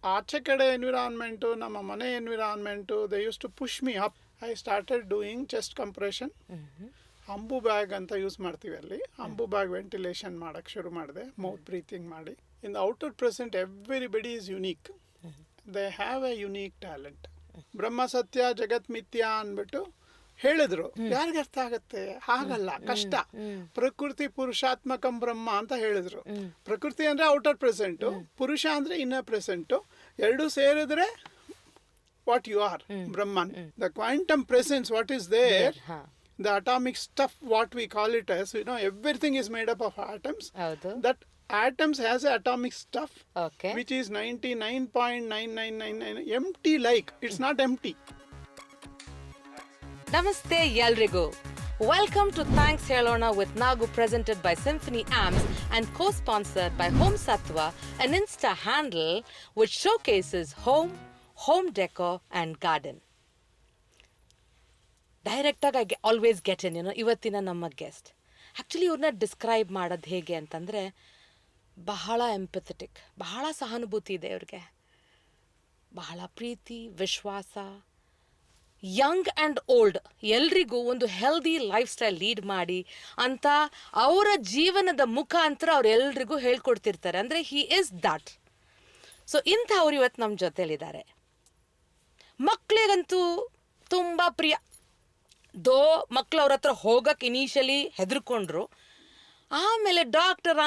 ಆಚೆ ಕಡೆ ಎನ್ವಿರಾನ್ಮೆಂಟು, ನಮ್ಮ ಮನೆ environment, they use to push me up. I started doing chest compression. Ambu bag ಅಂತ ಯೂಸ್ ಮಾಡ್ತೀವಿ ಅಲ್ಲಿ. ಅಂಬು ಬ್ಯಾಗ್ ವೆಂಟಿಲೇಷನ್ ಮಾಡೋಕ್ಕೆ ಶುರು ಮಾಡಿದೆ, ಮೌತ್ ಬ್ರೀತಿಂಗ್ ಮಾಡಿ. In the outer present everybody is unique. They have a unique talent. ಬ್ರಹ್ಮ ಸತ್ಯ ಜಗತ್ ಮಿಥ್ಯ ಅಂದ್ಬಿಟ್ಟು ಹೇಳಿದ್ರು. ಯಾರಿಗೆ ಅರ್ಥ ಆಗತ್ತೆ? ಹಾಗಲ್ಲ, ಕಷ್ಟ. ಪ್ರಕೃತಿ ಪುರುಷಾತ್ಮಕಂ ಬ್ರಹ್ಮ ಅಂತ ಹೇಳಿದ್ರು. ಪ್ರಕೃತಿ ಅಂದ್ರೆ ಔಟರ್ ಪ್ರೆಸೆಂಟು, ಪುರುಷ ಅಂದ್ರೆ ಇನ್ನರ್ ಪ್ರೆಸೆಂಟು. ಎರಡು ಸೇರಿದ್ರೆ what you are, Brahman. The quantum presence what is there, the atomic stuff, what we call it as, everything is made up of atoms. That atoms has a atomic stuff, which is 99.9999 empty, like it's not empty. Namaste Yalrigu. Welcome to Thanx Helona with Naagu, presented by SymphoNy Amps and co-sponsored by Home Sattva, an Insta handle which showcases home decor and garden. ಡೈರೆಕ್ಟಾಗಿ I always get in ಇವತ್ತಿನ ನಮ್ಮ guest. Actually ಇವ್ರನ್ನ describe ಮಾಡೋದು ಹೇಗೆ ಅಂತಂದರೆ, ಬಹಳ empathetic, ಬಹಳ ಸಹಾನುಭೂತಿ ಇದೆ ಇವ್ರಿಗೆ, ಬಹಳ ಪ್ರೀತಿ ವಿಶ್ವಾಸ. ಯಂಗ್ ಆ್ಯಂಡ್ ಓಲ್ಡ್ ಎಲ್ರಿಗೂ ಒಂದು ಹೆಲ್ದಿ ಲೈಫ್ ಸ್ಟೈಲ್ ಲೀಡ್ ಮಾಡಿ ಅಂತ ಅವರ ಜೀವನದ ಮುಖಾಂತರ ಅವ್ರು ಎಲ್ರಿಗೂ ಹೇಳ್ಕೊಡ್ತಿರ್ತಾರೆ. ಅಂದರೆ ಹಿ ಈಸ್ ದಟ್. ಸೊ ಇಂಥವ್ರು ಇವತ್ತು ನಮ್ಮ ಜೊತೆಲಿದ್ದಾರೆ. ಮಕ್ಕಳಿಗಂತೂ ತುಂಬ ಪ್ರಿಯ. ಮಕ್ಕಳು ಅವ್ರ ಹತ್ರ ಹೋಗಕ್ಕೆ ಇನಿಷಿಯಲಿ ಹೆದರ್ಕೊಂಡ್ರು, ಆಮೇಲೆ ಡಾಕ್ಟರ್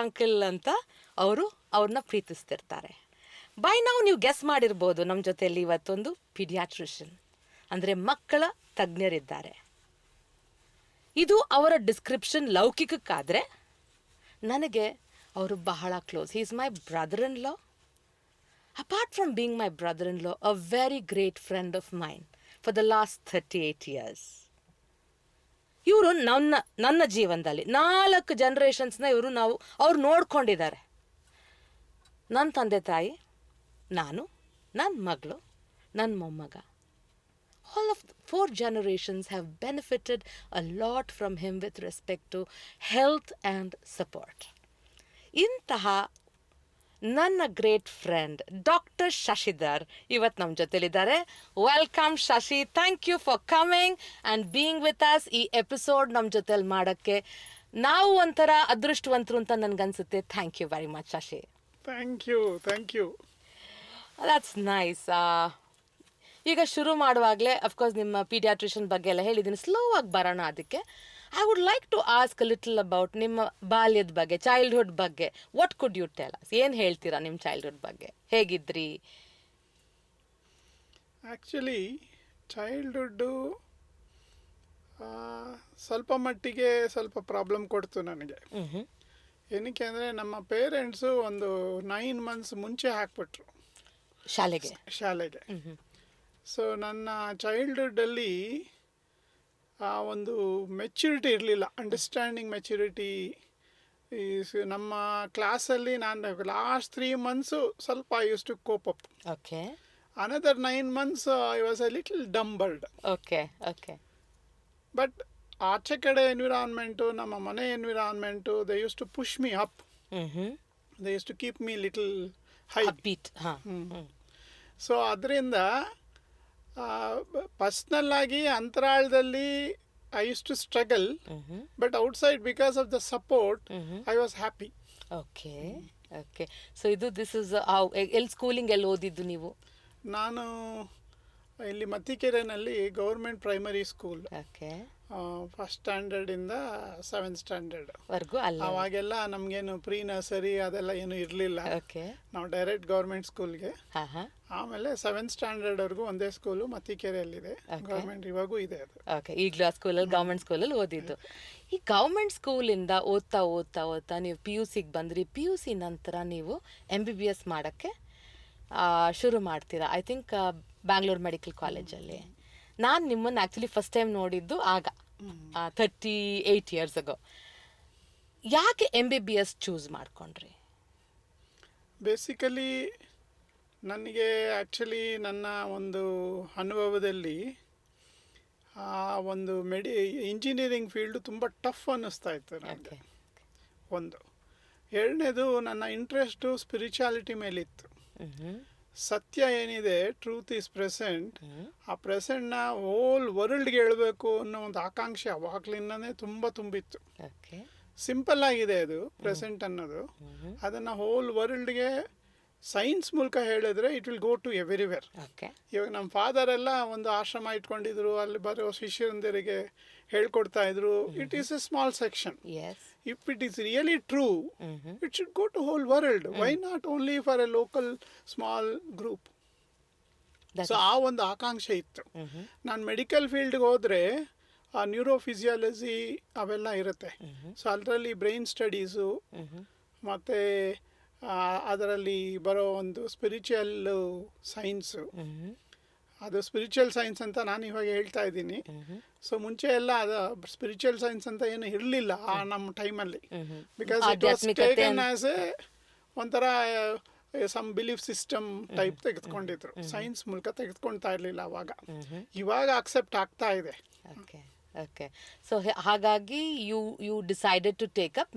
ಅಂಕಲ್ ಅಂತ ಅವ್ರನ್ನ ಪ್ರೀತಿಸ್ತಿರ್ತಾರೆ. ಬೈ ನಾವು ನೀವು ಗೆಸ್ ಮಾಡಿರ್ಬೋದು, ನಮ್ಮ ಜೊತೆಯಲ್ಲಿ ಇವತ್ತೊಂದು ಪೀಡಿಯಾಟ್ರಿಷಿಯನ್ ಅಂದರೆ ಮಕ್ಕಳ ತಜ್ಞರಿದ್ದಾರೆ. ಇದು ಅವರ ಡಿಸ್ಕ್ರಿಪ್ಷನ್ ಲೌಕಿಕಕ್ಕಾದರೆ, ನನಗೆ ಅವರು ಬಹಳ close. He is my brother in law. Apart from being my brother in law, a very great friend of main for the last 38 years. ಇವರು ನನ್ನ ಜೀವನದಲ್ಲಿ 4 ಜನರೇಷನ್ಸ್ನ ಅವ್ರು ನೋಡ್ಕೊಂಡಿದ್ದಾರೆ. ನನ್ನ ತಂದೆ ತಾಯಿ, ನಾನು, ನನ್ನ ಮಗಳು, ನನ್ನ ಮೊಮ್ಮಗ. All of 4 generations have benefited a lot from him with respect to health and support. ಇಂತಹ ನನ್ನ ಗ್ರೇಟ್ ಫ್ರೆಂಡ್ ಡಾಕ್ಟರ್ ಶಶಿಧರ್ ಇವತ್ತು ನಮ್ಮ ಜೊತೆಲಿದ್ದಾರೆ. Welcome Shashi, thank you for coming and being with us. ಈ ಎಪಿಸೋಡ್ ನಮ್ಮ ಜೊತೆಲಿ ಮಾಡೋಕ್ಕೆ ನಾವು ಒಂಥರ ಅದೃಷ್ಟವಂತರು ಅಂತ ನನಗನ್ಸುತ್ತೆ. Thank you very much Shashi. Thank you. That's nice. ಈಗ ಶುರು ಮಾಡುವಾಗಲೇ ಅಫ್ಕೋರ್ಸ್ ನಿಮ್ಮ ಪೀಡಿಯಾಟ್ರಿಷನ್ ಬಗ್ಗೆ ಎಲ್ಲ ಹೇಳಿದ್ದೀನಿ, ಸ್ಲೋ ಆಗಿ ಬರೋಣ ಅದಕ್ಕೆ. I would like to ask little about ನಿಮ್ಮ ಬಾಲ್ಯದ ಬಗ್ಗೆ, ಚೈಲ್ಡ್ಹುಡ್ ಬಗ್ಗೆ. What could you tell us? ಏನು ಹೇಳ್ತೀರಾ ನಿಮ್ಮ ಚೈಲ್ಡ್ಹುಡ್ ಬಗ್ಗೆ? ಹೇಗಿದ್ರಿ? ಆ್ಯಕ್ಚುಲಿ ಚೈಲ್ಡ್ಹುಡ್ಡು ಸ್ವಲ್ಪ ಮಟ್ಟಿಗೆ ಸ್ವಲ್ಪ ಪ್ರಾಬ್ಲಮ್ ಕೊಡ್ತು ನನಗೆ. ಏನಕ್ಕೆ ಅಂದರೆ ನಮ್ಮ ಪೇರೆಂಟ್ಸು ಒಂದು 9 months ಮುಂಚೆ ಹಾಕ್ಬಿಟ್ರು ಶಾಲೆಗೆ. ಸೊ ನನ್ನ ಚೈಲ್ಡ್ಹುಡ್ಡಲ್ಲಿ ಒಂದು ಮೆಚ್ಯೂರಿಟಿ ಇರಲಿಲ್ಲ, ಅಂಡರ್ಸ್ಟ್ಯಾಂಡಿಂಗ್ ಮೆಚ್ಯೂರಿಟಿ. ನಮ್ಮ ಕ್ಲಾಸಲ್ಲಿ ನಾನು ಲಾಸ್ಟ್ 3 months ಸ್ವಲ್ಪ I use to cope up. Another 9 months I was a little dumbered. But ಆಚೆ ಕಡೆ ಎನ್ವಿರಾನ್ಮೆಂಟು, ನಮ್ಮ ಮನೆ environment, they use to push me up. They use to keep me little high. So ಅದರಿಂದ personal ಆಗಿ ಅಂತರಾಳದಲ್ಲಿ I use to struggle, but outside because of the support I was happy. Okay. So this is ಎಲ್ಲಿ schooling ಎಲ್ಲಿ ಓದಿದ್ದು ನೀವು? ನಾನು ಇಲ್ಲಿ ಮತ್ತಿಕೆರೆನಲ್ಲಿ government primary school, first ಸ್ಟ್ಯಾಂಡರ್ಡಿಂದ 7th standard ವರ್ಗೂ. ಅವಾಗೆಲ್ಲ ನಮಗೇನು ಪ್ರೀ ನರ್ಸರಿ ಅದೆಲ್ಲ ಏನು ಇರಲಿಲ್ಲ. ನಾವು ಡೈರೆಕ್ಟ್ ಗೌರ್ಮೆಂಟ್ ಸ್ಕೂಲ್ಗೆ. ಆಮೇಲೆ 7th standard ವರೆಗೂ ಒಂದೇ ಸ್ಕೂಲು ಮತ್ತಿಕೆರೆಯಲ್ಲಿದೆ, ಗೌರ್ಮೆಂಟ್ ಇವಾಗೂ ಇದೆ ಅದು. ಈಗಲೂ ಆ ಸ್ಕೂಲಲ್ಲಿ ಗೌರ್ಮೆಂಟ್ ಸ್ಕೂಲಲ್ಲಿ ಓದಿದ್ದು. ಈ ಗೌರ್ಮೆಂಟ್ ಸ್ಕೂಲಿಂದ ಓದ್ತಾ ನೀವು PUC ಬಂದ್ರಿ. PUC ನಂತರ ನೀವು MBBS ಮಾಡೋಕ್ಕೆ ಶುರು ಮಾಡ್ತೀರಾ, ಐ ಥಿಂಕ್ ಬ್ಯಾಂಗ್ಳೂರ್ ಮೆಡಿಕಲ್ ಕಾಲೇಜಲ್ಲಿ. ನಾನು ನಿಮ್ಮನ್ನು ಆ್ಯಕ್ಚುಲಿ ಫಸ್ಟ್ ಟೈಮ್ ನೋಡಿದ್ದು ಆಗ 38 years ago. ಯಾಕೆ MBBS ಚೂಸ್ ಮಾಡ್ಕೊಂಡ್ರಿ? ಬೇಸಿಕಲಿ ನನಗೆ ಆ್ಯಕ್ಚುಲಿ ನನ್ನ ಒಂದು ಅನುಭವದಲ್ಲಿ ಒಂದು ಇಂಜಿನಿಯರಿಂಗ್ ಫೀಲ್ಡು ತುಂಬ ಟಫ್ ಅನ್ನಿಸ್ತಾ ಇತ್ತು ನನಗೆ. ಒಂದು ಎರಡನೇದು, ನನ್ನ ಇಂಟ್ರೆಸ್ಟು ಸ್ಪಿರಿಚುಯಾಲಿಟಿ ಮೇಲಿತ್ತು. ಸತ್ಯ ಏನಿದೆ, ಟ್ರೂತ್ ಈಸ್ ಪ್ರೆಸೆಂಟ್, ಆ ಪ್ರೆಸೆಂಟ್ನ ಹೋಲ್ ವರ್ಲ್ಡ್ಗೆ ಹೇಳಬೇಕು ಅನ್ನೋ ಒಂದು ಆಕಾಂಕ್ಷೆ ಅವಾಗ್ಲಿಂದನೇ ತುಂಬ ತುಂಬಿತ್ತು. ಸಿಂಪಲ್ ಆಗಿದೆ ಅದು ಪ್ರೆಸೆಂಟ್ ಅನ್ನೋದು. ಅದನ್ನು ಹೋಲ್ ವರ್ಲ್ಡ್ಗೆ ಸೈನ್ಸ್ ಮೂಲಕ ಹೇಳಿದ್ರೆ it will go to everywhere. ಇವಾಗ ನಮ್ಮ ಫಾದರ್ ಎಲ್ಲ ಒಂದು ಆಶ್ರಮ ಇಟ್ಕೊಂಡಿದ್ರು, ಅಲ್ಲಿ ಬರೋ ಶಿಷ್ಯಂದರಿಗೆ ಹೇಳ್ಕೊಡ್ತಾ ಇದ್ರು. It is A small section. If it is really true, it should go to whole world. Why not only for A local small group? So ಆ ಒಂದು ಆಕಾಂಕ್ಷೆ ಇತ್ತು. ನಾನು ಮೆಡಿಕಲ್ ಫೀಲ್ಡ್ಗೆ ಹೋದರೆ ನ್ಯೂರೋಫಿಸಿಯಾಲಜಿ ಅವೆಲ್ಲ ಇರುತ್ತೆ. ಸೊ ಅದರಲ್ಲಿ ಬ್ರೈನ್ ಸ್ಟಡೀಸು ಮತ್ತು ಅದರಲ್ಲಿ ಬರೋ ಒಂದು ಸ್ಪಿರಿಚುವಲ್ ಸೈನ್ಸು, ಅದು ಸ್ಪಿರಿಚುವಲ್ ಸೈನ್ಸ್ ಅಂತ ನಾನು ಇವಾಗ ಹೇಳ್ತಾ ಇದ್ದೀನಿ. ಸೊ ಮುಂಚೆ ಎಲ್ಲ ಅದು ಸ್ಪಿರಿಚುವಲ್ ಸೈನ್ಸ್ ಅಂತ ಏನು ಇರಲಿಲ್ಲ ಆ ನಮ್ಮ ಟೈಮಲ್ಲಿ. Because it was taken as a ಒಂಥರ ಸಮ್ ಬಿಲೀಫ್ ಸಿಸ್ಟಮ್ ಟೈಪ್ ತೆಗೆದುಕೊಂಡಿದ್ರು. ಸೈನ್ಸ್ ಮೂಲಕ ತೆಗೆದುಕೊಳ್ತಾ ಇರಲಿಲ್ಲ ಅವಾಗ. ಇವಾಗ ಅಕ್ಸೆಪ್ಟ್ ಆಗ್ತಾ ಇದೆ. ಸೊ ಹಾಗಾಗಿ you decided to take up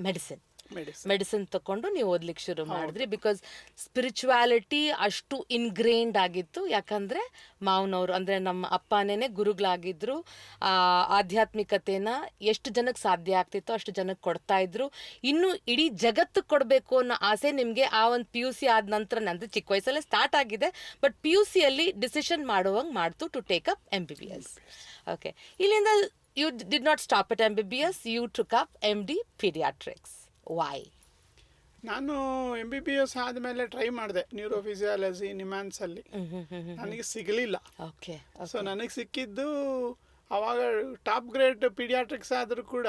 medicine ತಗೊಂಡು ನೀವು ಓದ್ಲಿಕ್ಕೆ ಶುರು ಮಾಡಿದ್ರಿ. ಬಿಕಾಸ್ ಸ್ಪಿರಿಚುವಾಲಿಟಿ ಅಷ್ಟು ಇನ್ಗ್ರೇನ್ಡ್ ಆಗಿತ್ತು. ಯಾಕಂದರೆ ಮಾವನವರು ಅಂದರೆ ನಮ್ಮ ಅಪ್ಪನೇ ಗುರುಗಳಾಗಿದ್ದರು. ಆಧ್ಯಾತ್ಮಿಕತೆನ ಎಷ್ಟು ಜನಕ್ಕೆ ಸಾಧ್ಯ ಆಗ್ತಿತ್ತೋ ಅಷ್ಟು ಜನಕ್ಕೆ ಕೊಡ್ತಾ ಇದ್ರು. ಇನ್ನು ಇಡೀ ಜಗತ್ತಿಗೆ ಕೊಡಬೇಕು ಅನ್ನೋ ಆಸೆ ನಿಮಗೆ ಆ ಒಂದು PUC ಆದ ನಂತರ, ನಂದು ಚಿಕ್ಕ ವಯಸ್ಸಲ್ಲೇ ಸ್ಟಾರ್ಟ್ ಆಗಿದೆ, ಬಟ್ PUCಯಲ್ಲಿ ಡಿಸಿಷನ್ ಮಾಡುವಂಗೆ ಮಾಡ್ತು to take up MBBS. Okay, ಇಲ್ಲಿಂದ you did not stop at MBBS, you took up MD Pediatrics. Why? ನಾನು MBBS ಆದಮೇಲೆ ಟ್ರೈ ಮಾಡಿದೆ ನ್ಯೂರೋಫಿಸಿಯಾಲಜಿ ನಿಮ್ಯಾನ್ಸಲ್ಲಿ. ನನಗೆ ಸಿಗಲಿಲ್ಲ. ಸೊ ನನಗೆ ಸಿಕ್ಕಿದ್ದು ಅವಾಗ ಟಾಪ್ ಗ್ರೇಡ್ ಪೀಡಿಯಾಟ್ರಿಕ್ಸ್ ಆದರೂ ಕೂಡ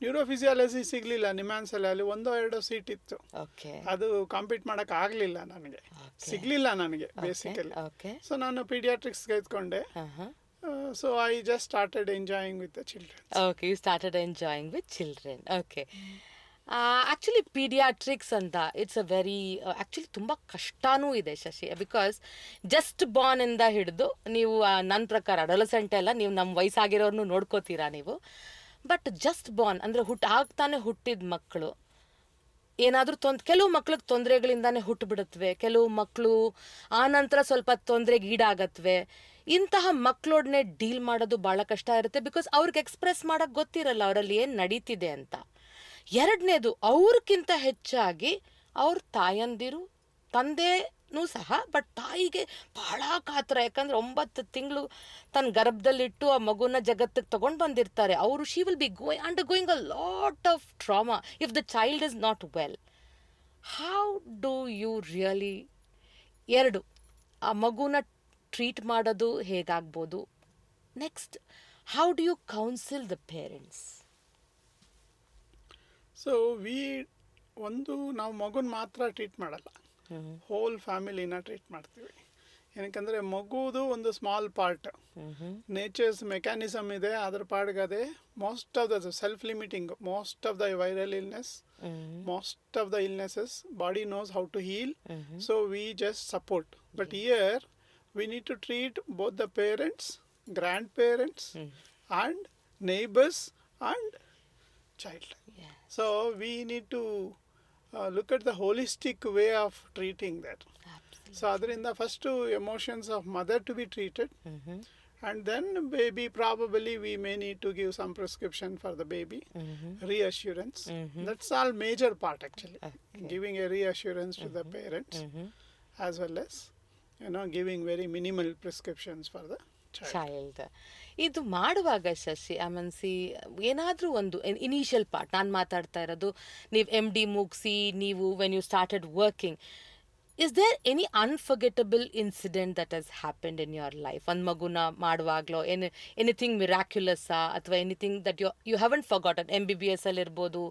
ನ್ಯೂರೋಫಿಸಿಯಾಲಜಿ ಸಿಗಲಿಲ್ಲ ನಿಮ್ಯಾನ್ಸಲ್ಲಿ. ಅಲ್ಲಿ 1-2 ಸೀಟ್ ಇತ್ತು. ಅದು ಕಾಂಪೀಟ್ ಮಾಡೋಕೆ ಆಗಲಿಲ್ಲ, ನನಗೆ ಸಿಗಲಿಲ್ಲ ನನಗೆ ಬೇಸಿಕಲಿ. ಸೊ ನಾನು ಪೀಡಿಯಾಟ್ರಿಕ್ಸ್ ತೆಗೆದುಕೊಂಡೆ. So I just started enjoying with the children. Okay, you started enjoying with children. Okay. Actually pediatrics ಅಂತ ಇಟ್ಸ್ ಅ ವೆರಿ ಆ್ಯಕ್ಚುಲಿ ತುಂಬ ಕಷ್ಟನೂ ಇದೆ ಶಶಿ. ಬಿಕಾಸ್ ಜಸ್ಟ್ ಬಾರ್ನ್ ಇಂದ ಹಿಡಿದು ನೀವು ನನ್ನ ಪ್ರಕಾರ ಅಡೋಲಸೆಂಟ್ ಎಲ್ಲ ನೀವು ನಮ್ಮ ವಯಸ್ಸಾಗಿರೋರ್ನು ನೋಡ್ಕೋತೀರಾ ನೀವು. ಬಟ್ ಜಸ್ಟ್ ಬಾರ್ನ್ ಅಂದರೆ ಆಗ್ತಾನೆ ಹುಟ್ಟಿದ ಮಕ್ಕಳು ಏನಾದರೂ ಕೆಲವು ಮಕ್ಳಿಗೆ ತೊಂದರೆಗಳಿಂದಾನೇ ಹುಟ್ಟುಬಿಡುತ್ತವೆ, ಕೆಲವು ಮಕ್ಕಳು ಆನಂತರ ಸ್ವಲ್ಪ ತೊಂದರೆಗೆ ಈಡಾಗತ್ವೆ. ಇಂತಹ ಮಕ್ಕಳೊಡನೆ ಡೀಲ್ ಮಾಡೋದು ಭಾಳ ಕಷ್ಟ ಇರುತ್ತೆ. ಬಿಕಾಸ್ ಅವ್ರಿಗೆ ಎಕ್ಸ್ಪ್ರೆಸ್ ಮಾಡೋಕ್ಕೆ ಗೊತ್ತಿರಲ್ಲ ಅವರಲ್ಲಿ ಏನು ನಡೀತಿದೆ ಅಂತ. ಎರಡನೇದು, ಅವ್ರಿಗಿಂತ ಹೆಚ್ಚಾಗಿ ಅವ್ರ ತಾಯಂದಿರು, ತಂದೆನೂ ಸಹ, ಬಟ್ ತಾಯಿಗೆ ಭಾಳ ಕಾತರ. ಯಾಕಂದರೆ 9 ತಿಂಗಳು ತನ್ನ ಗರ್ಭದಲ್ಲಿಟ್ಟು ಆ ಮಗುನ ಜಗತ್ತಿಗೆ ತೊಗೊಂಡು ಬಂದಿರ್ತಾರೆ ಅವರು. She will be undergoing a lot of trauma if the child is not well. How do you really, ಎರಡು, ಆ ಮಗುನ ಟ್ರೀಟ್ ಮಾಡೋದು ಹೇಗಾಗ್ಬೋದು? Next, how do you counsel the parents? So ನಾವು ಮಗುನ ಮಾತ್ರ ಟ್ರೀಟ್ ಮಾಡಲ್ಲ, ಹೋಲ್ ಫ್ಯಾಮಿಲಿನ ಟ್ರೀಟ್ ಮಾಡ್ತೀವಿ. ಏನಕ್ಕಂದರೆ ಮಗುದು ಒಂದು ಸ್ಮಾಲ್ ಪಾರ್ಟ್, ನೇಚರ್ಸ್ ಮೆಕ್ಯಾನಿಸಮ್ ಇದೆ, ಅದ್ರ ಪಾಡ್ಗದೆ. Most of the self limiting, most of the viral illness, most of the illnesses body knows how to heal. So we just support. But here we need to treat both the parents, grandparents, and neighbors and child. So we need to look at the holistic way of treating that. So adrinda first emotions of mother to be treated, and then baby, probably we may need to give some prescription for the baby, reassurance. That's all major part actually, giving a reassurance to the parents, as well as giving very minimal prescriptions for the child. ಇದು ಮಾಡುವಾಗ ಶಶಿ, ಏನಾದರೂ ಒಂದು initial part, ನಾನು ಮಾತಾಡ್ತಾ ಇರೋದು ನೀವು MD ಮುಗಿಸಿ ನೀವು when you started working, is there any unforgettable incident that has happened in your life? ಒಂದು ಮಗುನ ಮಾಡುವಾಗಲೋ ಎನಿಥಿಂಗ್ ಮಿರಾಕ್ಯುಲಸ್ಸಾ, ಅಥವಾ anything that you haven't forgotten? MBBS ಅಲ್ಲಿರ್ಬೋದು,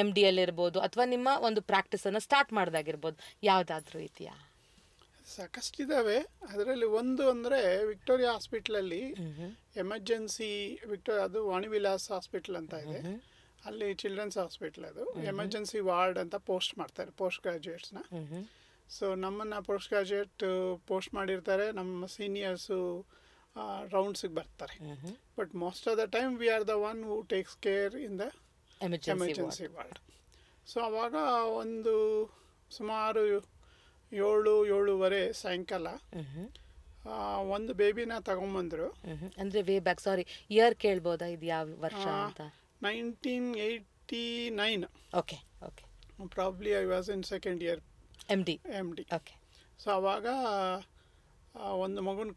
MD ಅಲ್ಲಿರ್ಬೋದು, ಅಥವಾ ನಿಮ್ಮ ಒಂದು ಪ್ರಾಕ್ಟೀಸನ್ನು ಸ್ಟಾರ್ಟ್ ಮಾಡಿದಾಗಿರ್ಬೋದು, ಯಾವುದಾದ್ರೂ ಇದೆಯಾ? ಸಾಕಷ್ಟಿದ್ದಾವೆ. ಅದರಲ್ಲಿ ಒಂದು ಅಂದರೆ ವಿಕ್ಟೋರಿಯಾ ಹಾಸ್ಪಿಟ್ಲಲ್ಲಿ ಎಮರ್ಜೆನ್ಸಿ, ಅದು ವಾಣಿವಿಲಾಸ್ ಹಾಸ್ಪಿಟ್ಲ್ ಅಂತ ಇದೆ, ಅಲ್ಲಿ ಚಿಲ್ಡ್ರನ್ಸ್ ಹಾಸ್ಪಿಟ್ಲ್. ಅದು ಎಮರ್ಜೆನ್ಸಿ ವಾರ್ಡ್ ಅಂತ ಪೋಸ್ಟ್ ಮಾಡ್ತಾರೆ ಪೋಸ್ಟ್ ಗ್ರಾಜ್ಯುಯೇಟ್ಸ್ನ. ಸೊ ನಮ್ಮನ್ನು ಪೋಸ್ಟ್ ಗ್ರಾಜ್ಯುಯೇಟ್ ಪೋಸ್ಟ್ ಮಾಡಿರ್ತಾರೆ, ನಮ್ಮ ಸೀನಿಯರ್ಸು ರೌಂಡ್ಸಿಗೆ ಬರ್ತಾರೆ. But most of the time we are the one who takes care in the emergency ward. So ಅವಾಗ ಒಂದು ಸುಮಾರು 7-7:30 ಸಾಯಂಕಾಲ ಒಂದು ಬೇಬಿನ ತಗೊಂಬಂದರು. ಅಂದರೆ ವೇ ಬ್ಯಾಕ್, ಸಾರಿ ಇಯರ್ ಕೇಳ್ಬೋದಾ, ಇದು ಯಾವ ವರ್ಷ ಅಂತ? 1989. Okay okay. Probably I was in second year M D. Okay. So ಅವಾಗ ಒಂದು ಮಗುನ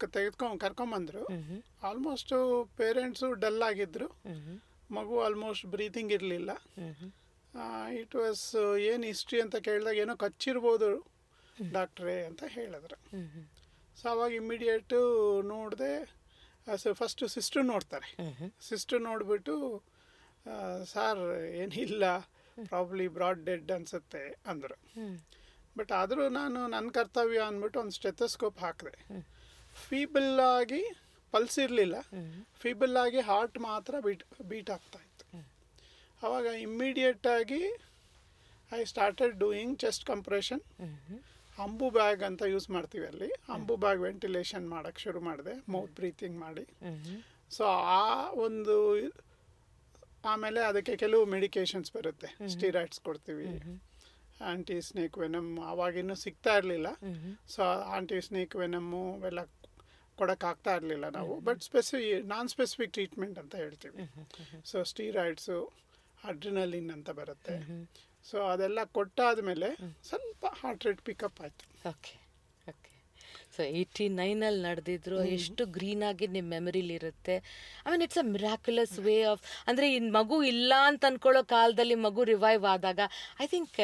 ಕರ್ಕೊಂಬಂದರು. ಆಲ್ಮೋಸ್ಟು ಪೇರೆಂಟ್ಸು ಡಲ್ ಆಗಿದ್ದರು. ಮಗು ಆಲ್ಮೋಸ್ಟ್ ಬ್ರೀತಿಂಗ್ ಇರಲಿಲ್ಲ. ಇಟ್ ವಾಸ್ ಏನು ಹಿಸ್ಟ್ರಿ ಅಂತ ಕೇಳಿದಾಗ ಏನೋ ಕಚ್ಚಿರ್ಬೋದು ಡಾಕ್ಟ್ರೇ ಅಂತ ಹೇಳಿದ್ರು. ಸೊ ಅವಾಗ ಇಮ್ಮಿಡಿಯೇಟು ನೋಡಿದೆ. ಫಸ್ಟು ಸಿಸ್ಟರ್ ನೋಡ್ತಾರೆ. ಸಿಸ್ಟರ್ ನೋಡಿಬಿಟ್ಟು ಸಾರ್ ಏನಿಲ್ಲ, ಪ್ರಾಬ್ಲಿ ಬ್ರಾಡ್ ಡೆಡ್ ಅನಿಸುತ್ತೆ ಅಂದರು. ಬಟ್ ಆದರೂ ನಾನು ನನ್ನ ಕರ್ತವ್ಯ ಅಂದ್ಬಿಟ್ಟು ಒಂದು ಸ್ಟೆಥೋಸ್ಕೋಪ್ ಹಾಕಿದೆ. ಫೀಬಲ್ಲಾಗಿ ಪಲ್ಸ್ ಇರಲಿಲ್ಲ, ಫೀಬಲ್ಲಾಗಿ ಹಾರ್ಟ್ ಮಾತ್ರ ಬೀಟ್ ಆಗ್ತಾಯಿತ್ತು. ಆವಾಗ ಇಮ್ಮಿಡಿಯೇಟಾಗಿ I started doing chest compression. Ambu bag ಅಂತ ಯೂಸ್ ಮಾಡ್ತೀವಿ ಅಲ್ಲಿ. ಅಂಬು ಬ್ಯಾಗ್ ವೆಂಟಿಲೇಷನ್ ಮಾಡೋಕ್ಕೆ ಶುರು ಮಾಡಿದೆ, ಮೌತ್ ಬ್ರೀತಿಂಗ್ ಮಾಡಿ. ಸೊ ಆಮೇಲೆ ಅದಕ್ಕೆ ಕೆಲವು ಮೆಡಿಕೇಶನ್ಸ್ ಬರುತ್ತೆ. ಸ್ಟೀರಾಯ್ಡ್ಸ್ ಕೊಡ್ತೀವಿ, ಆಂಟಿ ಸ್ನೇಕ್ ವೆನಮ್ ಅವಾಗಿನ್ನೂ ಸಿಗ್ತಾ ಇರಲಿಲ್ಲ. ಸೊ ಆಂಟಿ ಸ್ನೇಕ್ ವೆನಮ್ಮು ಅವೆಲ್ಲ ಕೊಡೋಕ್ಕಾಗ್ತಾ ಇರಲಿಲ್ಲ ನಾವು. ಬಟ್ ನಾನ್ ಸ್ಪೆಸಿಫಿಕ್ ಟ್ರೀಟ್ಮೆಂಟ್ ಅಂತ ಹೇಳ್ತೀವಿ. ಸೊ ಸ್ಟೀರಾಯ್ಡ್ಸು, ಅಡ್ರಿನಲಿನ್ ಅಂತ ಬರುತ್ತೆ. ಸೊ ಅದೆಲ್ಲ ಕೊಟ್ಟಾದಮೇಲೆ ಸ್ವಲ್ಪ ಹಾರ್ಟ್ ರೇಟ್ ಪಿಕಪ್ ಆಯಿತು. Okay okay. ಸೊ 89 ನಡೆದಿದ್ರು. ಎಷ್ಟು ಗ್ರೀನಾಗಿ ನಿಮ್ಮ ಮೆಮರಿಲಿರುತ್ತೆ. I mean it's a miraculous way of, ಅಂದರೆ ಈ ಮಗು ಇಲ್ಲ ಅಂತ ಅಂದ್ಕೊಳ್ಳೋ ಕಾಲದಲ್ಲಿ ಮಗು ರಿವೈವ್ ಆದಾಗ I think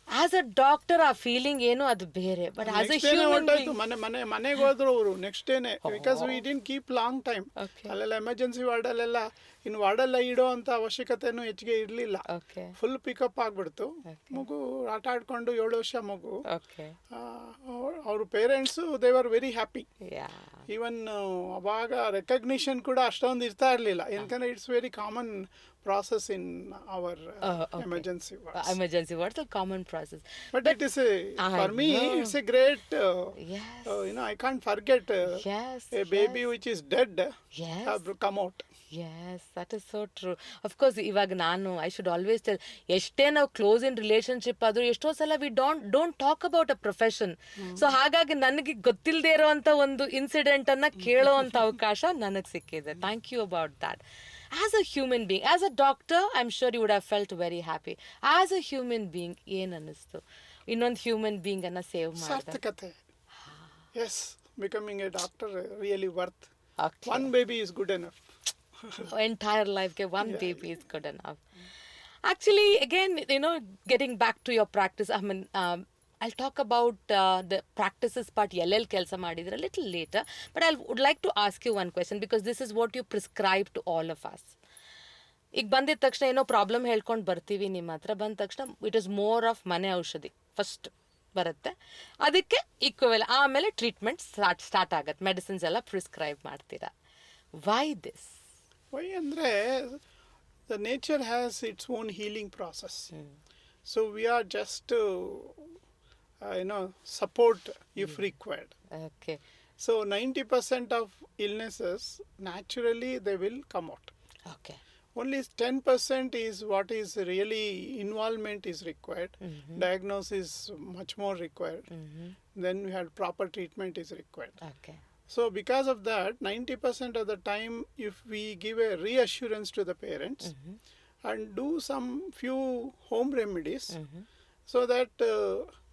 as a doctor ಆ ಫೀಲಿಂಗ್ ಏನು ಅದು ಬೇರೆ. ಬಟ್ ಆಸ್ ಅ ಹ್ಯೂಮನ್ ಮನೆಗೆ ಹೋದ್ರು ಅವರು ನೆಕ್ಸ್ಟ್ ಡೇನೆ, because we didn't keep long time. ಅಲ್ಲೆಲ್ಲ ಎಮರ್ಜೆನ್ಸಿ ವಾರ್ಡಲ್ಲೆಲ್ಲ ಇನ್ನು ವಾರ್ಡೆಲ್ಲ ಇಡೋ ಅಂತ ಅವಶ್ಯಕತೆನೂ ಹೆಚ್ಚಿಗೆ ಇರಲಿಲ್ಲ. ಫುಲ್ ಪಿಕಪ್ ಆಗಿಬಿಡ್ತು. ಮಗು ಆಟ ಆಡ್ಕೊಂಡು 7 ವರ್ಷ ಮಗು. ಅವ್ರ parents they were very happy. Even ಅವಾಗ ರೆಕಗ್ನಿಷನ್ ಕೂಡ ಅಷ್ಟೊಂದು ಇರ್ತಾ ಇರಲಿಲ್ಲ. ಯಾಕಂದರೆ it's very common process in our emergency wards. Emergency wards are common process. But it is for me it's a great I can't forget a baby which is dead have come out. Yes, that is so true. Of course, ಇವಾಗ ನಾನು I should always tell, ಎಷ್ಟೇ ನಾವು close ಇನ್ relationship ಆದರೂ ಎಷ್ಟೋ ಸಲ we don't talk about a profession. So ಹಾಗಾಗಿ ನನಗೆ ಗೊತ್ತಿಲ್ಲದೆ ಇರೋವಂಥ ಒಂದು ಇನ್ಸಿಡೆಂಟನ್ನು ಕೇಳೋವಂಥ ಅವಕಾಶ ನನಗೆ ಸಿಕ್ಕಿದೆ. Thank you about that. As a human being, as a doctor, I'm sure you would have felt very happy. As a human being, ಏನು ಅನ್ನಿಸ್ತು ಇನ್ನೊಂದು ಹ್ಯೂಮನ್ ಬೀಯಿಂಗ್ ಅನ್ನ ಸೇವ್ ಮಾಡಿದ? ಸಾರ್ಥಕತೆ. Yes, becoming a doctor really worth. One baby is good enough. Entire life ke one baby is good enough. Actually, again, getting back to your practice, I mean, I'll talk about the practices part, ಎಲ್ಲೆಲ್ಲಿ ಕೆಲಸ ಮಾಡಿದ್ರೆ a little later. But I would like to ask you one question, because this is what you prescribe to all of us. ಈಗ ಬಂದಿದ ತಕ್ಷಣ ಏನೋ problem ಹೇಳ್ಕೊಂಡು ಬರ್ತೀವಿ ನಿಮ್ಮ ಹತ್ರ. ಬಂದ ತಕ್ಷಣ ಇಟ್ ಇಸ್ ಮೋರ್ ಆಫ್ ಮನೆ ಔಷಧಿ ಫಸ್ಟ್ ಬರುತ್ತೆ, ಅದಕ್ಕೆ ಈಕ್ವಲ್ ಆಮೇಲೆ ಟ್ರೀಟ್ಮೆಂಟ್ ಸ್ಟಾರ್ಟ್ ಆಗತ್ತೆ, ಮೆಡಿಸಿನ್ಸ್ ಎಲ್ಲ ಪ್ರಿಸ್ಕ್ರೈಬ್ ಮಾಡ್ತೀರಾ. Why this? ವೈ ಅಂದರೆ the nature has its own healing process. So we are just support if required. Okay. So 90% of illnesses naturally they will come out. Okay. Only 10% is what is really involvement is required. Diagnosis much more required. Then we had proper treatment is required. Okay. So because of that, 90% of the time, if we give a reassurance to the parents and do some few home remedies, so that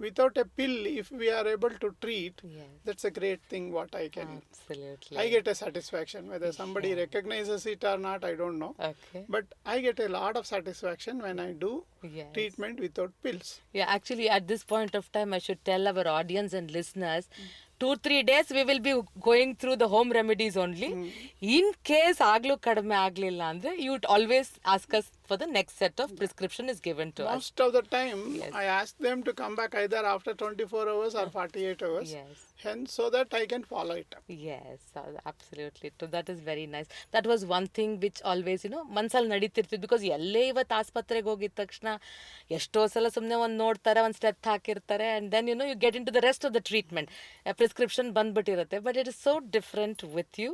without a pill, if we are able to treat, that's a great thing what I can. Absolutely. I get a satisfaction. Whether somebody recognizes it or not, I don't know. Okay. But I get a lot of satisfaction when I do treatment without pills. Yeah, actually at this point of time, I should tell our audience and listeners, 2-3 days we will be going through the home remedies only. In case aglu kadame aglilla andre, you would always ask us for the next set of prescription is given to us. Most of the time, I ask them to come back either after 24 hours or 48 hours. Hence, so that I can follow it up. Yes, absolutely. So that is very nice. That was one thing which always, ಮನ್ಸಲ್ಲಿ ನಡೀತಿರ್ತಿತ್ತು. Because ಎಲ್ಲೇ ಇವತ್ತು ಆಸ್ಪತ್ರೆಗೆ ಹೋಗಿದ ತಕ್ಷಣ ಎಷ್ಟೋ ಸಲ ಸುಮ್ಮನೆ ಒಂದು ನೋಡ್ತಾರೆ, ಒಂದು ಸ್ಟೆಪ್ ಹಾಕಿರ್ತಾರೆ, and then you get into the rest of the treatment. Prescription ಬಂದ್ಬಿಟ್ಟಿರುತ್ತೆ. But it is so different with you.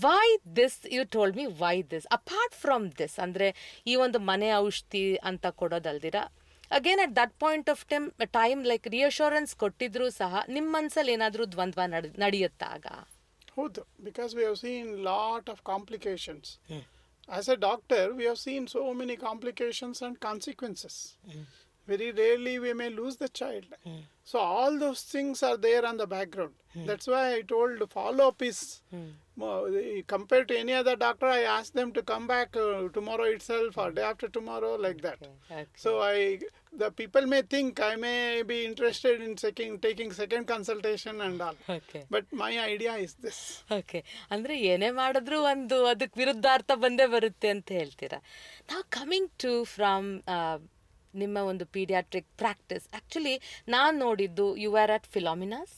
Why this? You told me why this. Apart from this, ಅಂದರೆ ಈ ಒಂದು ಮನೆ ಔಷಧಿ ಅಂತ ಕೊಡೋದಲ್ದಿರ, again at that point of time like reassurance ಕೊಟ್ಟಿದ್ರು ಸಹ ನಿಮ್ಮ ಮನಸ್ಸಲ್ಲಿ ಏನಾದರೂ ದ್ವಂದ್ವ ನಡೆಯುತ್ತಾಗ? ಹೌದು, because we have seen lot of complications. As a doctor, we have seen so many complications and consequences. Very rarely we may lose the child. So all those things are there on the background. That's why I told follow-up is, compared to any other doctor, I ask them to come back tomorrow itself or day after tomorrow, like that. Okay. So the people may think I may be interested in taking second consultation and all. Okay. But my idea is this. Okay, ಅಂದರೆ ಏನೇ ಮಾಡಿದ್ರು ಒಂದು ಅದಕ್ಕೆ ವಿರುದ್ಧಾರ್ಥ ಬಂದೇ ಬರುತ್ತೆ ಅಂತ ಹೇಳ್ತೀರಾ. ನಾವು ಕಮಿಂಗ್ ಟು ಫ್ರಮ್ ನಿಮ್ಮ ಒಂದು ಪೀಡಿಯಾಟ್ರಿಕ್ ಪ್ರಾಕ್ಟೀಸ್, ಆ್ಯಕ್ಚುಲಿ ನಾನು ನೋಡಿದ್ದು you are at Philomena's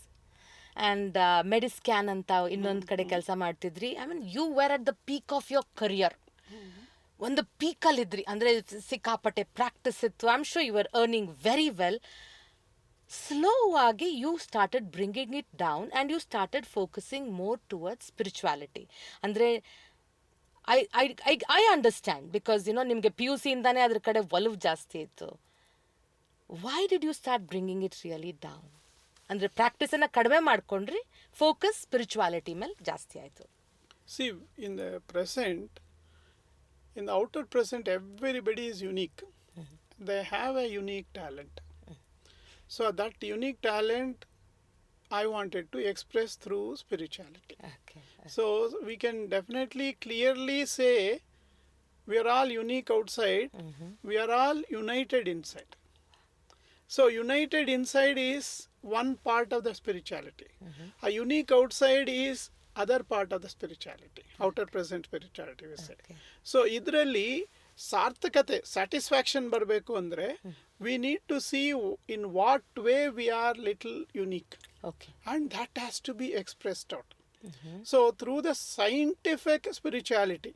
and Mediscan ಅಂತ ಇನ್ನೊಂದು ಕಡೆ ಕೆಲಸ ಮಾಡ್ತಿದ್ರಿ. I mean you are at the peak of your career. ಒಂದು ಪೀಕಲ್ಲಿದ್ರಿ, ಅಂದರೆ ಸಿಕ್ಕಾಪಟ್ಟೆ ಪ್ರಾಕ್ಟೀಸ್ ಇತ್ತು. I am sure you are earning very well. Slow ಆಗಿ you started bringing it down and you started focusing more towards spirituality. ಅಂದರೆ I understand because ನಿಮಗೆ P U ಸಿಯಿಂದಾನೇ ಅದ್ರ ಕಡೆ ಒಲವು ಜಾಸ್ತಿ ಇತ್ತು. Why did you start bringing it really down? ಅಂದರೆ ಪ್ರಾಕ್ಟೀಸನ್ನು ಕಡಿಮೆ ಮಾಡ್ಕೊಂಡ್ರಿ, ಫೋಕಸ್ ಸ್ಪಿರಿಚುವಾಲಿಟಿ ಮೇಲೆ ಜಾಸ್ತಿ ಆಯಿತು. See, in the present, in the outer present, everybody is unique. They have a unique talent. So that unique talent I wanted to express through spirituality. Okay. So we can definitely clearly say we are all unique outside, we are all united inside. So united inside is one part of the spirituality. A unique outside is other part of the spirituality, outer present spirituality we say. Okay. So idralli ಸಾರ್ಥಕತೆ, satisfaction ಬರಬೇಕು ಅಂದರೆ we need to see in what way we are little unique. Okay. And that has to be expressed out. So through the scientific spirituality,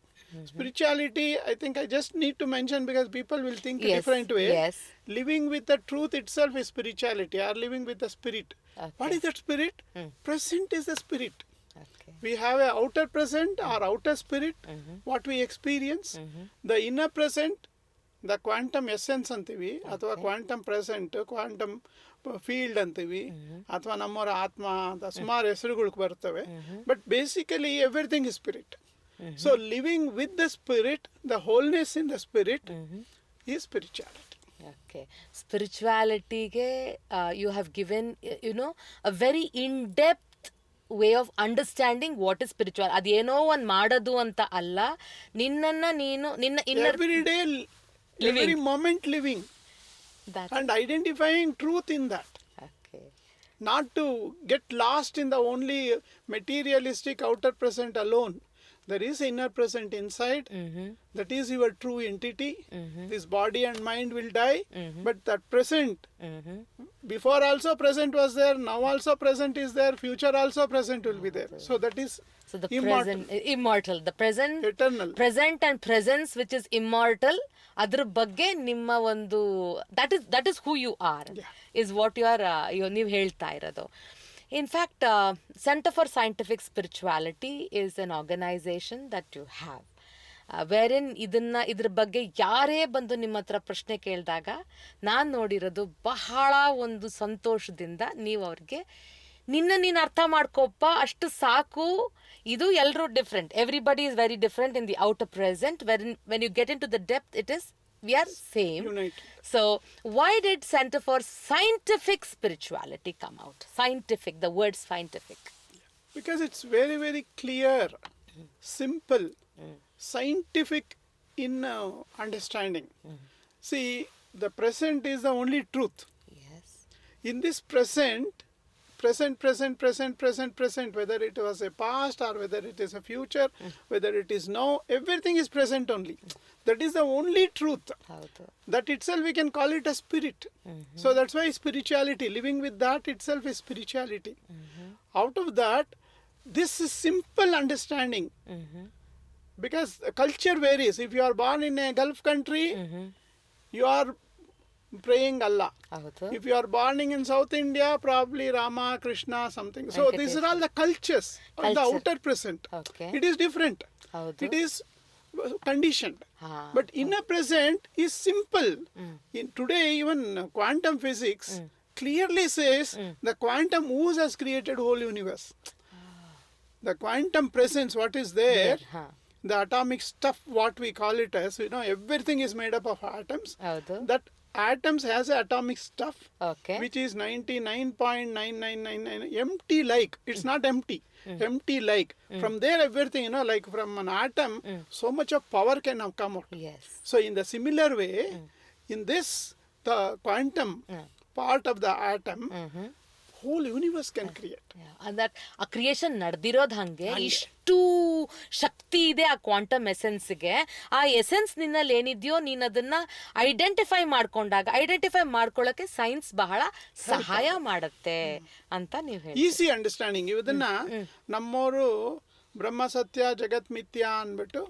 spirituality, I think I just need to mention because people will think a different way. Yes. Living with the truth itself is spirituality, or living with the spirit. Okay. What is that spirit? Present is the spirit. Okay. We have a outer present or outer spirit, what we experience. The inner present, the quantum essence ಅಂತೀವಿ, ಅಥವಾ quantum present, quantum field ಅಂತೀವಿ, ಅಥವಾ ನಮ್ಮವರ ಆತ್ಮ ಅಂತ ಸುಮಾರು ಹೆಸರುಗಳು ಬರ್ತವೆ. But basically everything is spirit. So living with the spirit, the wholeness in the spirit is spirituality. Okay, ಸ್ಪಿರಿಚುವಾಲಿಟಿಗೆ you have given a very in depth way of understanding what is spiritual. ಅದೇನೋ ಒಂದು ಮಾಡೋದು ಅಂತ ಅಲ್ಲ, ನಿನ್ನ every day, every moment living and identifying truth in that. Okay. Not to get lost in the only materialistic outer present alone. There is inner present inside. That is your true entity. This body and mind will die, but that present, before also present was there, now also present is there, future also present will be there. So that is the immortal, the present, eternal, present and presence which is immortal. ಅದ್ರ ಬಗ್ಗೆ ನಿಮ್ಮ ಒಂದು that is who you are, is what you are ನೀವು ಹೇಳ್ತಾ ಇರೋದು. In fact, Center for Scientific Spirituality is an organization that you have, wherein ಇದ್ರ ಬಗ್ಗೆ ಯಾರೇ ಬಂದು ನಿಮ್ಮ ಹತ್ರ ಪ್ರಶ್ನೆ ಕೇಳಿದಾಗ ನಾನು ನೋಡಿರೋದು ಬಹಳ ಒಂದು ಸಂತೋಷದಿಂದ ನೀವು ಅವ್ರಿಗೆ ನೀನು ಅರ್ಥ ಮಾಡ್ಕೊಪ್ಪ, ಅಷ್ಟು ಸಾಕು, ಇದು ಎಲ್ಲರೂ different, everybody is very different in the outer present, when you get into the depth it is we are same. United. So why did Center for Scientific Spirituality come out? Scientific, the word scientific. Because it's very, very clear, simple, scientific in understanding. See, the present is the only truth. Yes. In this present, whether it was a past or whether it is a future, whether it is now, everything is present only. That is the only truth. That itself we can call it a spirit. So that's why spirituality, living with that itself is spirituality. Out of that, this is simple understanding. Because culture varies. If you are born in a Gulf country, you are praying Allah. If you are born in South India, probably Rama, Krishna, something. So these are all the cultures of the outer present. Okay. It is different. It is conditioned. But inner present is simple. In today, even quantum physics clearly says the quantum ooze has created whole universe. The quantum presence, what is there, the atomic stuff, what we call it as, everything is made up of atoms. That atoms has a atomic stuff, which is 99.9999 empty like. It's not empty. Empty like. From there everything, like from an atom, so much of power can have come out. So in the similar way, in this, the quantum part of the atom, whole universe can create. That ಆ creation ನಡೆದಿರೋದು ಹಂಗೆ ಇಷ್ಟು ಶಕ್ತಿ ಇದೆ ಆ quantum ಎಸೆನ್ಸ್ಗೆ. ಆ essence ನಿನ್ನಲ್ಲಿ ಏನಿದೆಯೋ ನೀನು ಅದನ್ನ ಐಡೆಂಟಿಫೈ ಮಾಡ್ಕೊಳ್ಳೋಕೆ ಸೈನ್ಸ್ ಬಹಳ ಸಹಾಯ ಮಾಡುತ್ತೆ ಅಂತ ನೀವು ಹೇಳಿ. Easy understanding. ಇದನ್ನ ನಮ್ಮವರು ಬ್ರಹ್ಮ ಸತ್ಯ ಜಗತ್ ಮಿಥ್ಯಾ ಅಂದ್ಬಿಟ್ಟು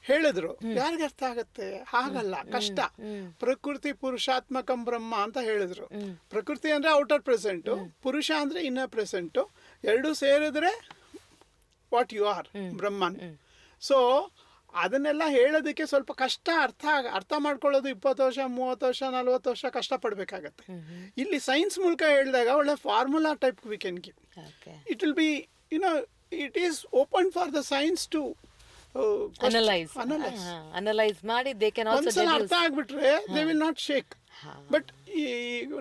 ಹೇಳಿದ್ರು. ಯಾರಿಗೆ ಅರ್ಥ ಆಗತ್ತೆ? ಹಾಗಲ್ಲ, ಕಷ್ಟ. ಪ್ರಕೃತಿ ಪುರುಷಾತ್ಮಕಂ ಬ್ರಹ್ಮ ಅಂತ ಹೇಳಿದ್ರು. ಪ್ರಕೃತಿ ಅಂದ್ರೆ ಔಟರ್ ಪ್ರೆಸೆಂಟು, ಪುರುಷ ಅಂದ್ರೆ ಇನ್ನರ್ ಪ್ರೆಸೆಂಟು, ಎರಡು ಸೇರಿದ್ರೆ ವಾಟ್ ಯು ಆರ್, ಬ್ರಹ್ಮನ್. ಸೊ ಅದನ್ನೆಲ್ಲ ಹೇಳೋದಕ್ಕೆ ಸ್ವಲ್ಪ ಕಷ್ಟ, ಅರ್ಥ ಮಾಡ್ಕೊಳ್ಳೋದು 20 ವರ್ಷ 30 ವರ್ಷ 40 ವರ್ಷ ಕಷ್ಟಪಡಬೇಕಾಗತ್ತೆ. ಇಲ್ಲಿ ಸೈನ್ಸ್ ಮೂಲಕ ಹೇಳಿದಾಗ ಒಳ್ಳೆ formula type we can give. It will be it is open for the science to analyse ಮಾಡಿ ದೇ ಕ್ಯಾನ್ ಆಲ್ಸೋ ಒಂದ್ಸಲ ಅರ್ಥ ಆಗ್ಬಿಟ್ರೆ they will not shake. But ಈ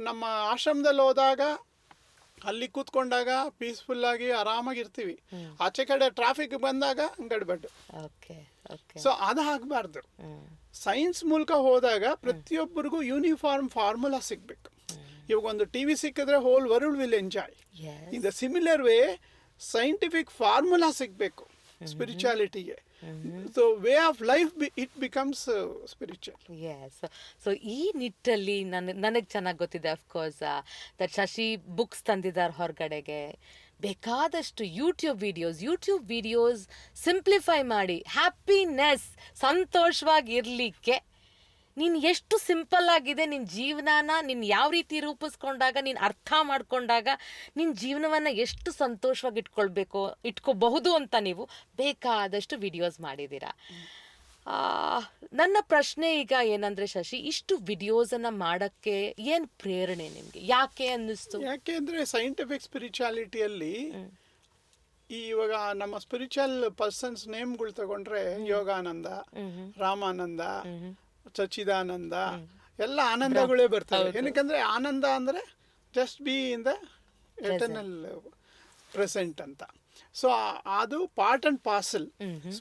ನಮ್ಮ ಆಶ್ರಮದಲ್ಲಿ ಹೋದಾಗ ಅಲ್ಲಿ ಕೂತ್ಕೊಂಡಾಗ ಪೀಸ್ಫುಲ್ ಆಗಿ ಆರಾಮಾಗಿರ್ತೀವಿ. ಆಚೆ ಕಡೆ ಟ್ರಾಫಿಕ್ ಬಂದಾಗ ಗಡ್ಬಡ್ಡು. ಸೊ ಅದು ಆಗ್ಬಾರ್ದು. ಸೈನ್ಸ್ ಮೂಲಕ ಹೋದಾಗ ಪ್ರತಿಯೊಬ್ಬರಿಗೂ ಯೂನಿಫಾರ್ಮ್ ಫಾರ್ಮುಲಾ ಸಿಗ್ಬೇಕು. ಇವಾಗ ಒಂದು ಟಿವಿ ಸಿಕ್ಕಿದ್ರೆ whole world will enjoy. In the similar way scientific formula ಸಿಗ್ಬೇಕು ಸ್ಪಿರಿಚುಯಾಲಿಟಿಗೆ. So way of life it becomes spiritual. So ಈ ನಿಟ್ಟಲ್ಲಿ ನನಗೆ ಚೆನ್ನಾಗಿ ಗೊತ್ತಿದೆ ಅಫ್ಕೋರ್ಸ್ ದಟ್ ಶಶಿ ಬುಕ್ಸ್ ತಂದಿದ್ದಾರೆ ಹೊರಗಡೆಗೆ. ಬೇಕಾದಷ್ಟು ಯೂಟ್ಯೂಬ್ ವಿಡಿಯೋಸ್ ಸಿಂಪ್ಲಿಫೈ ಮಾಡಿ ಹ್ಯಾಪಿನೆಸ್, ಸಂತೋಷವಾಗಿರ್ಲಿಕ್ಕೆ ನೀನು ಎಷ್ಟು ಸಿಂಪಲ್ ಆಗಿದೆ ನಿನ್ನ ಜೀವನಾನ ನೀನು ಯಾವ ರೀತಿ ರೂಪಿಸ್ಕೊಂಡಾಗ, ನೀನು ಅರ್ಥ ಮಾಡ್ಕೊಂಡಾಗ ನಿನ್ನ ಜೀವನವನ್ನು ಎಷ್ಟು ಸಂತೋಷವಾಗಿ ಇಟ್ಕೋಬಹುದು ಅಂತ ನೀವು ಬೇಕಾದಷ್ಟು ವಿಡಿಯೋಸ್ ಮಾಡಿದ್ದೀರಾ. ನನ್ನ ಪ್ರಶ್ನೆ ಈಗ ಏನಂದರೆ ಶಶಿ, ಇಷ್ಟು ವಿಡಿಯೋಸನ್ನು ಮಾಡೋಕ್ಕೆ ಏನು ಪ್ರೇರಣೆ ನಿಮಗೆ? ಯಾಕೆ ಅನ್ನಿಸ್ತು? ಯಾಕೆ ಅಂದರೆ ಸೈಂಟಿಫಿಕ್ ಸ್ಪಿರಿಚುಯಾಲಿಟಿಯಲ್ಲಿ ಇವಾಗ ನಮ್ಮ ಸ್ಪಿರಿಚುವಲ್ ಪರ್ಸನ್ಸ್ ನೇಮ್ಗಳು ತಗೊಂಡ್ರೆ ಯೋಗಾನಂದ, ರಾಮಾನಂದ, ಸಚ್ಚಿದಾನಂದ, ಎಲ್ಲ ಆನಂದಗಳೇ ಬರ್ತವೆ. ಏನಕ್ಕಂದ್ರೆ ಆನಂದ ಅಂದ್ರೆ just be in the eternal present ಅಂತ. ಸೊ ಅದು part and parcel.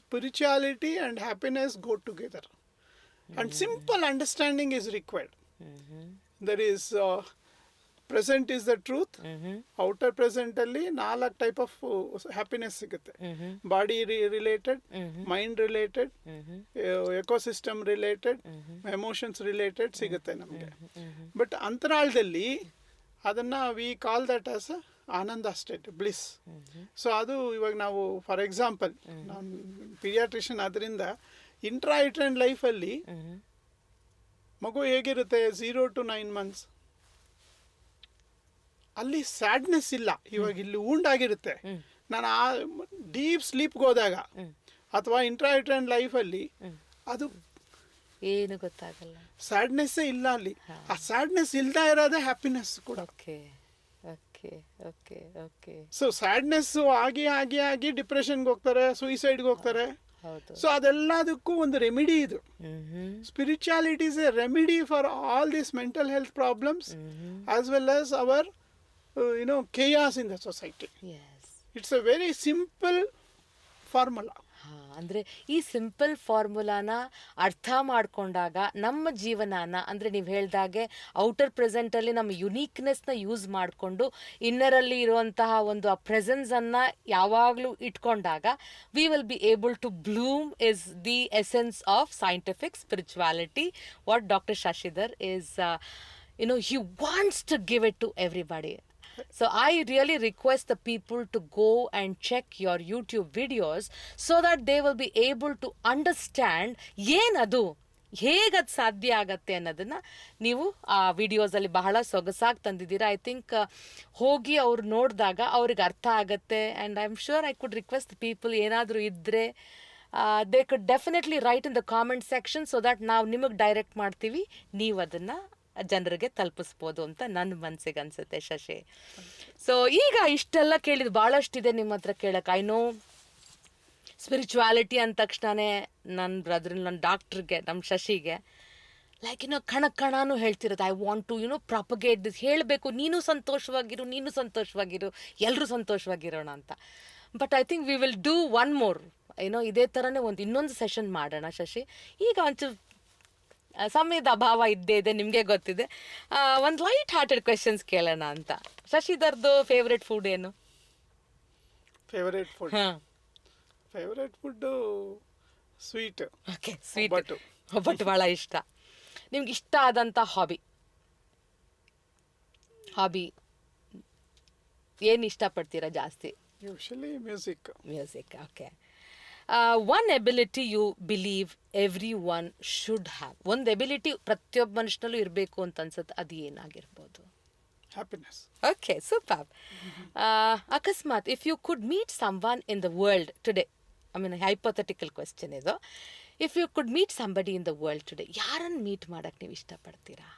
Spirituality and happiness go together and simple understanding is required. There is present is the truth. Outer present ಅಲ್ಲಿ 4 ಟೈಪ್ ಆಫ್ ಹ್ಯಾಪಿನೆಸ್ ಸಿಗುತ್ತೆ. Body related, mind related, ecosystem related, emotions related ಸಿಗುತ್ತೆ ನಮಗೆ. But ಅಂತರಾಳದಲ್ಲಿ ಅದನ್ನ we call that as ಆನಂದ state, bliss. So ಅದು ಇವಾಗ ನಾವು ಫಾರ್ ಎಕ್ಸಾಂಪಲ್ ನಾನು ಪೀಡಿಯಾಟ್ರಿಷಿಯನ್ ಆದ್ರಿಂದ ಇಂಟ್ರಾ-ಇಟ್ರೆಂಡ್ ಲೈಫಲ್ಲಿ ಮಗು ಹೇಗಿರುತ್ತೆ 0 to 9 months ಅಲ್ಲಿ ಸ್ಯಾಡ್ನೆಸ್ ಇಲ್ಲ. ಇವಾಗ ಇಲ್ಲಿ ಉಂಡಾಗಿರುತ್ತೆ. ನಾನು ಆ ಡೀಪ್ ಸ್ಲೀಪ್ಗೆ ಹೋದಾಗ ಅಥವಾ ಇಂಟ್ರಾ-ಇಟ್ರೆಂಡ್ ಲೈಫಲ್ಲಿ ಅದು ಏನು ಗೊತ್ತಾಗಲ್ಲ, ಸ್ಯಾಡ್ನೆಸ್ಸೇ ಇಲ್ಲ ಅಲ್ಲಿ. ಆ ಸ್ಯಾಡ್ನೆಸ್ ಇಲ್ದ ಇರೋದೇ ಹ್ಯಾಪಿನೆಸ್ ಕೂಡ. ಸೊ ಸ್ಯಾಡ್ನೆಸ್ ಆಗಿ ಡಿಪ್ರೆಷನ್ಗೆ ಹೋಗ್ತಾರೆ, ಸುಯಿಸೈಡ್ಗೆ ಹೋಗ್ತಾರೆ. ಸೊ ಅದೆಲ್ಲದಕ್ಕೂ ಒಂದು ರೆಮಿಡಿ ಇದು. Spirituality is A remedy for all these mental health problems as well as hour chaos in the society. It's a very simple formula. ಅಂದರೆ ಈ ಸಿಂಪಲ್ ಫಾರ್ಮುಲಾನ ಅರ್ಥ ಮಾಡ್ಕೊಂಡಾಗ ನಮ್ಮ ಜೀವನಾನ, ಅಂದರೆ ನೀವು ಹೇಳ್ದಾಗೆ ಔಟರ್ ಪ್ರೆಸೆಂಟಲ್ಲಿ ನಮ್ಮ ಯುನೀಕ್ನೆಸ್ನ ಯೂಸ್ ಮಾಡಿಕೊಂಡು ಇನ್ನರಲ್ಲಿ ಇರುವಂತಹ ಒಂದು ಆ ಪ್ರೆಸೆನ್ಸನ್ನು ಯಾವಾಗಲೂ ಇಟ್ಕೊಂಡಾಗ we will be able to bloom is the essence of scientific spirituality what doctor Shashidhar is he wants to give it to everybody. So I really request the people to go and check your YouTube videos so that they will be able to understand ಏನದು, ಹೇಗದು ಸಾಧ್ಯ ಆಗತ್ತೆ ಅನ್ನೋದನ್ನು ನೀವು ಆ ವಿಡಿಯೋಸಲ್ಲಿ ಬಹಳ ಸೊಗಸಾಗಿ ತಂದಿದ್ದೀರಾ. I think ಹೋಗಿ ಅವ್ರು ನೋಡಿದಾಗ ಅವ್ರಿಗೆ ಅರ್ಥ ಆಗತ್ತೆ. And I am sure I could request people ಏನಾದರೂ ಇದ್ದರೆ they could definitely right in the comment section so that ನಾವು ನಿಮಗೆ ಡೈರೆಕ್ಟ್ ಮಾಡ್ತೀವಿ, ನೀವು ಅದನ್ನು ಜನರಿಗೆ ತಲುಪಿಸ್ಬೋದು ಅಂತ ನನ್ನ ಮನಸ್ಸಿಗೆ ಅನಿಸುತ್ತೆ ಶಶಿ. ಸೊ ಈಗ ಇಷ್ಟೆಲ್ಲ ಕೇಳಿದ್ದು ಭಾಳಷ್ಟಿದೆ ನಿಮ್ಮ ಹತ್ರ ಕೇಳಕ್ಕೆ. ಐ ನೋ ಸ್ಪಿರಿಚುವಾಲಿಟಿ ಅಂದ ತಕ್ಷಣವೇ ನನ್ನ ಬ್ರದ್ರ, ನನ್ನ ಡಾಕ್ಟ್ರಿಗೆ, ನಮ್ಮ ಶಶಿಗೆ ಲೈಕ್ ಕಣನೂ ಹೇಳ್ತಿರೋದು, I want to propagate this, ಹೇಳಬೇಕು ನೀನು ಸಂತೋಷವಾಗಿರು, ಎಲ್ಲರೂ ಸಂತೋಷವಾಗಿರೋಣ ಅಂತ. But I think we will do one more, ಇದೇ ಥರನೇ ಇನ್ನೊಂದು ಸೆಷನ್ ಮಾಡೋಣ ಶಶಿ. ಈಗ ಒಂಚೂರು ಸಮಯದ ಅಭಾವ ಇದ್ದೇ ಇದೆ, ನಿಮಗೆ ಗೊತ್ತಿದೆ. ಒಂದು ಲೈಟ್ ಹಾರ್ಟೆಡ್ ಕ್ವೆಶನ್ಸ್ ಕೇಳೋಣ ಅಂತ. ಶಶಿಧರ್ದು ಫೇವ್ರೆಟ್ ಫುಡ್ ಏನು? ಫೇವ್ರೆಟ್ ಫುಡ್ ಹಾಂ, favourite food sweet. Okay, sweet, ಒಬ್ಬಟ್ಟು ಭಾಳ ಇಷ್ಟ. ನಿಮ್ಗೆ ಇಷ್ಟ ಆದಂಥ ಹಾಬಿ ಏನು ಇಷ್ಟಪಡ್ತೀರಾ ಜಾಸ್ತಿ? Usually music. Okay. One ability you believe every one should have, ಒಂದು ಎಬಿಲಿಟಿ ಪ್ರತಿಯೊಬ್ಬ ಮನುಷ್ಯನಲ್ಲೂ ಇರಬೇಕು ಅಂತ ಅನ್ಸುತ್ತೆ, ಅದು ಏನಾಗಿರ್ಬೋದು? ಹ್ಯಾಪಿನೆಸ್. Okay, super. ಅಕಸ್ಮಾತ್ if you could meet some one in the world today, I mean hypothetical question ಇದು, if you could meet somebody in the world today, ಯಾರನ್ನು ಮೀಟ್ ಮಾಡೋಕ್ಕೆ ನೀವು ಇಷ್ಟಪಡ್ತೀರಾ?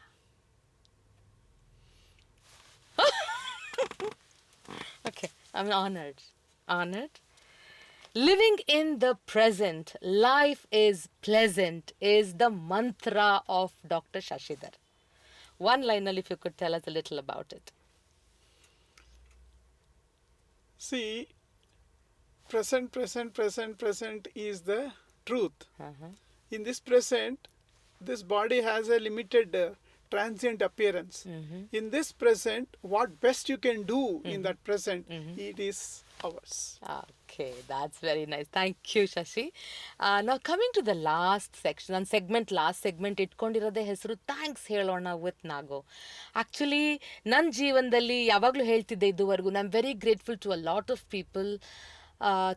Okay, I'm honored. Living in the present, life is pleasant, is the mantra of Dr. Shashidhar. One liner, if you could tell us a little about it. See, present is the truth. In this present, this body has a limited transient appearance. In this present, what best you can do in that present, it is ours. Okay, that's very nice. Thank you, Shashi. Now coming to the last section, last segment ಇಟ್ಕೊಂಡಿರೋದೇ ಹೆಸರು thanks ಹೇಳೋಣ with Nagu. Actually ನನ್ನ ಜೀವನದಲ್ಲಿ ಯಾವಾಗಲೂ ಹೇಳ್ತಿದ್ದೆ ಇದುವರೆಗೂ, I am very grateful to a lot of people.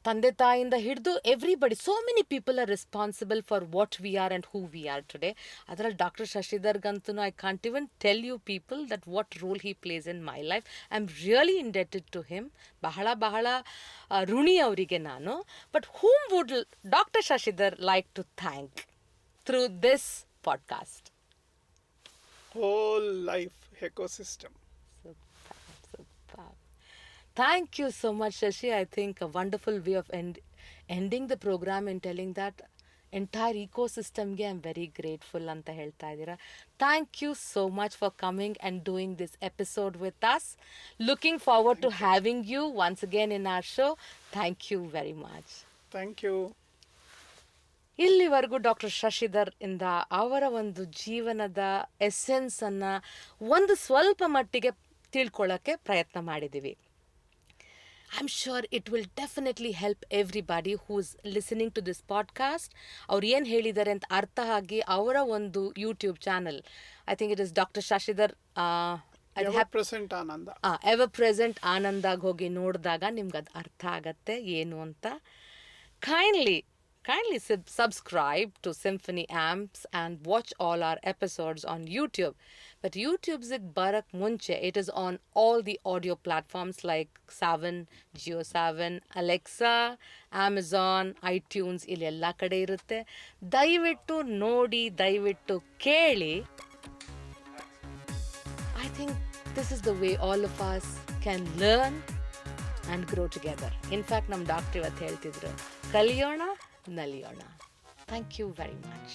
ತಂದೆ ತಾಯಿಯಿಂದ ಹಿಡಿದು everybody, so many people are responsible for what we are and who we are today. ಅದರಲ್ಲಿ ಡಾಕ್ಟರ್ ಶಶಿಧರ್ಗಂತೂ I can't even tell you people that what role he plays in my life. I am really indebted to him. ಬಹಳ ಋಣಿ ಅವರಿಗೆ ನಾನು. But whom would doctor Shashidhar like to thank through this podcast? Whole life ecosystem. Super. Thank you so much, Shashi. I think a wonderful way of ending the program and telling that entire ecosystem ge I'm very grateful anta helta idira. Thank you so much for coming and doing this episode with us. Looking forward to having you once again in our show. Thank you very much. Thank you. ಇಲ್ಲಿವರೆಗೂ doctor Shashidhar ಇಂದ ಅವರ ಒಂದು ಜೀವನದ ಎಸೆನ್ಸನ್ನು ಒಂದು ಸ್ವಲ್ಪ ಮಟ್ಟಿಗೆ ತಿಳ್ಕೊಳ್ಳೋಕ್ಕೆ ಪ್ರಯತ್ನ ಮಾಡಿದ್ದೀವಿ. I am sure it will definitely help everybody who's listening to this podcast. ಅವ್ರು ಏನು ಹೇಳಿದ್ದಾರೆ ಅಂತ ಅರ್ಥ ಆಗಿ ಅವರ ಒಂದು YouTube channel, I think it is doctor Shashidhar ever present ಆನಂದಾಗ ಹೋಗಿ ನೋಡಿದಾಗ ನಿಮ್ಗೆ ಅದು ಅರ್ಥ ಆಗತ್ತೆ ಏನು ಅಂತ. Kindly subscribe to SymphoNy Amps and watch all our episodes on YouTube. But YouTube's barak munche, it is on all the audio platforms like Savan, JioSavan, Alexa, Amazon, iTunes, ilella kade irutte. Dayavittu nodi, dayavittu keli. I think this is the way all of us can learn and grow together. In fact, ನಮ್ಮ doctor ಇವತ್ತು ಹೇಳ್ತಿದ್ರು, ಕಲಿಯೋಣ ನಲಿಯೋಣ. Thank you very much.